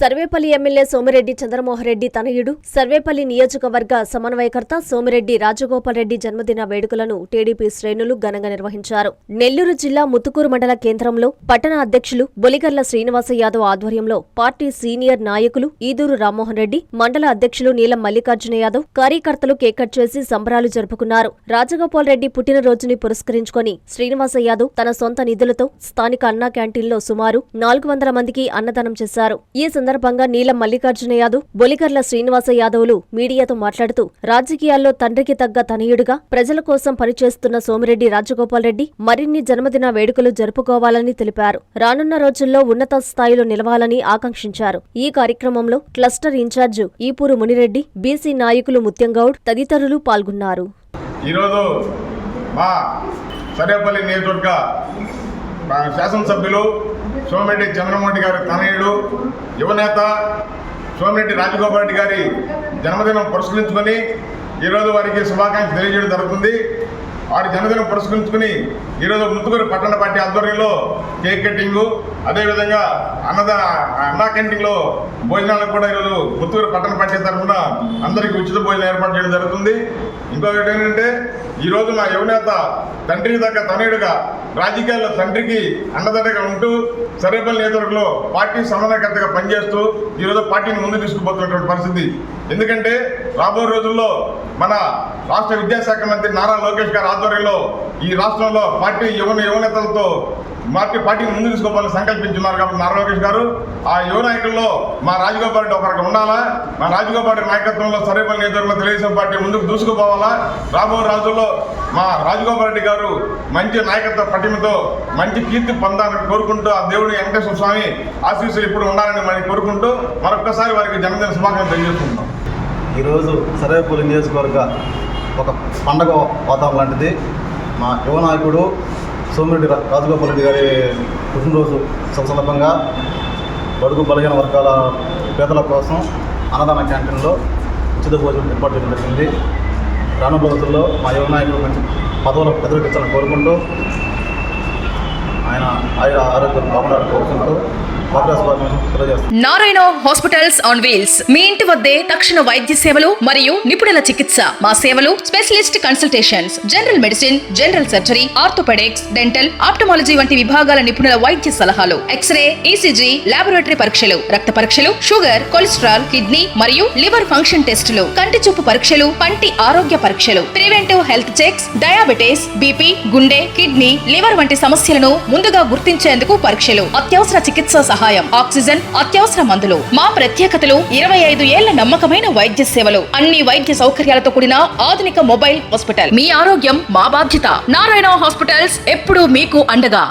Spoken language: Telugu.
సర్వేపల్లి ఎమ్మెల్యే సోమిరెడ్డి చంద్రమోహన్ రెడ్డి తనయుడు సర్వేపల్లి నియోజకవర్గ సమన్వయకర్త సోమిరెడ్డి రాజగోపాల్ రెడ్డి జన్మదిన వేడుకలను టీడీపీ శ్రేణులు ఘనంగా నిర్వహించారు. నెల్లూరు జిల్లా ముత్తుకూరు మండల కేంద్రంలో పట్టణ అధ్యక్షులు బొలిగర్ల శ్రీనివాస యాదవ్ ఆధ్వర్యంలో పార్టీ సీనియర్ నాయకులు ఈదూరు రామ్మోహన్ రెడ్డి, మండల అధ్యక్షులు నీలం మల్లికార్జున యాదవ్, కార్యకర్తలు కేక్ కట్ చేసి సంబరాలు జరుపుకున్నారు. రాజగోపాల్ రెడ్డి పుట్టినరోజుని పురస్కరించుకొని శ్రీనివాస యాదవ్ తన సొంత నిధులతో స్థానిక అన్నా క్యాంటీన్లో సుమారు 400 మందికి అన్నదానం చేశారు. ఈ సందర్భంగా నీలం మల్లికార్జున యాదవ్, బొలిగర్ల శ్రీనివాస యాదవ్లు మీడియాతో మాట్లాడుతూ రాజకీయాల్లో తండ్రికి తగ్గ తనయుడుగా ప్రజల కోసం పనిచేస్తున్న సోమిరెడ్డి రాజగోపాల్ రెడ్డి మరిన్ని జన్మదిన వేడుకలు జరుపుకోవాలని తెలిపారు. రానున్న రోజుల్లో ఉన్నత స్థాయిలో నిలవాలని ఆకాంక్షించారు. ఈ కార్యక్రమంలో cluster incharge Eepuru Munireddy, BC నాయకులు ముత్యంగౌడ్ తదితరులు పాల్గొన్నారు. ఈరోజు మా సర్వేపల్లి నియోజకవర్గ శాసనసభ్యులు సోమిరెడ్డి చంద్రమోహన్ రెడ్డి గారి తనయుడు యువనేత సోమిరెడ్డి రాజగోపాల్ రెడ్డి గారి జన్మదినం పురస్కరించుకొని ఈరోజు వారికి శుభాకాంక్షలు తెలియజేయడం జరుగుతుంది. వారి జన్మదినం పురస్కరించుకుని ఈరోజు ముత్తుకూరు పట్టణ పార్టీ ఆధ్వర్యంలో కేక్ కటింగు, అదేవిధంగా అన్నా క్యాంటీన్లో భోజనాలకు కూడా ఈరోజు ముత్తుకూరు పట్టణ పార్టీ తరఫున అందరికీ ఉచిత భోజనం ఏర్పాటు చేయడం జరుగుతుంది. ఇంకొకటి ఏంటంటే ఈరోజు మా యువనేత తండ్రికి తగ్గ తనయుడుగా రాజకీయాల్లో తండ్రికి అండదండగా ఉంటూ సర్వేపల్లి నియోజకవర్గంలో పార్టీ సమన్వయకర్తగా పనిచేస్తూ ఈరోజు పార్టీని ముందు తీసుకుపోతున్నటువంటి పరిస్థితి. ఎందుకంటే రాబోయే రోజుల్లో మన రాష్ట్ర విద్యాశాఖ మంత్రి నారా లోకేష్ గారి ఆధ్వర్యంలో ఈ రాష్ట్రంలో పార్టీ యువనేతలతో పార్టీని ముందు తీసుకోవాలని సంకల్పించున్నారు. కాబట్టి నారా లోకేష్ గారు ఆ యువ నాయకుల్లో మా రాజగోపాల్ రెడ్డి ఒకరికి ఉండాలా. మా రాజగోపాల్ రెడ్డి నాయకత్వంలో సర్వేపల్లి నియోజకవర్గంలో తెలుగుదేశం పార్టీ ముందుకు దూసుకుపోవాలా. రాబోయే రోజుల్లో మా రాజగోపాల్ రెడ్డి గారు మంచి నాయకత్వ పటిమతో మంచి కీర్తి పొందాలని కోరుకుంటూ ఆ దేవుడి వెంకటేశ్వర స్వామి ఆశీస్సులు ఇప్పుడు ఉండాలని మనం కోరుకుంటూ మరొకసారి వారికి జన్మదిన శుభాకాంక్షలు తెలియజేస్తున్నాం. ఈరోజు సర్వేపల్లి నియోజకవర్గ ఒక పండగ వాతావరణం లాంటిది. మా యువ నాయకుడు సోమిరెడ్డి రాజగోపాల్ రెడ్డి గారి పుట్టినరోజు సందర్భంగా బడుగు బలహీన వర్గాల పేదల కోసం అన్నదాన క్యాంటీన్లో ఉచిత భోజనం ఏర్పాటు చేయడం జరిగింది. రానున్న రోజుల్లో మా యువ నాయకుడు మంచి పదవులకు ఎదురుకించాలని కోరుకుంటూ ఆయన ఆరోగ్యం బాగుండాలని కోరుకుంటూ నారాయణ హాస్పిటల్స్ ఆన్ వీల్స్ మీ ఇంటి వద్దే తక్షణ వైద్య సేవలు మరియు నిపుణుల చికిత్స. మా సేవలు specialist consultations, general medicine, general surgery, orthopaedics, dental, ophthalmology వంటి విభాగాల నిపుణుల వైద్య సలహాలు, ఎక్స్రే, ఈసీజీ, లాబొరేటరీ పరీక్షలు, రక్త పరీక్షలు, షుగర్, కొలెస్ట్రాల్, కిడ్నీ మరియు లివర్ ఫంక్షన్ టెస్టులు, కంటి చూపు పరీక్షలు, పంటి ఆరోగ్య పరీక్షలు, preventive health checks, diabetes, BP, గుండె, కిడ్నీ, లివర్ వంటి సమస్యలను ముందుగా గుర్తించేందుకు పరీక్షలు, అత్యవసర చికిత్స సహాయం, ఆక్సిజన్, అత్యవసర మందులు. మా ప్రత్యేకతలు 25 ఏళ్ల నమ్మకమైన వైద్య సేవలు, అన్ని వైద్య సౌకర్యాలతో కూడిన ఆధునిక మొబైల్ హాస్పిటల్. మీ ఆరోగ్యం మా బాధ్యత. నారాయణ హాస్పిటల్స్ ఎప్పుడూ మీకు అండగా.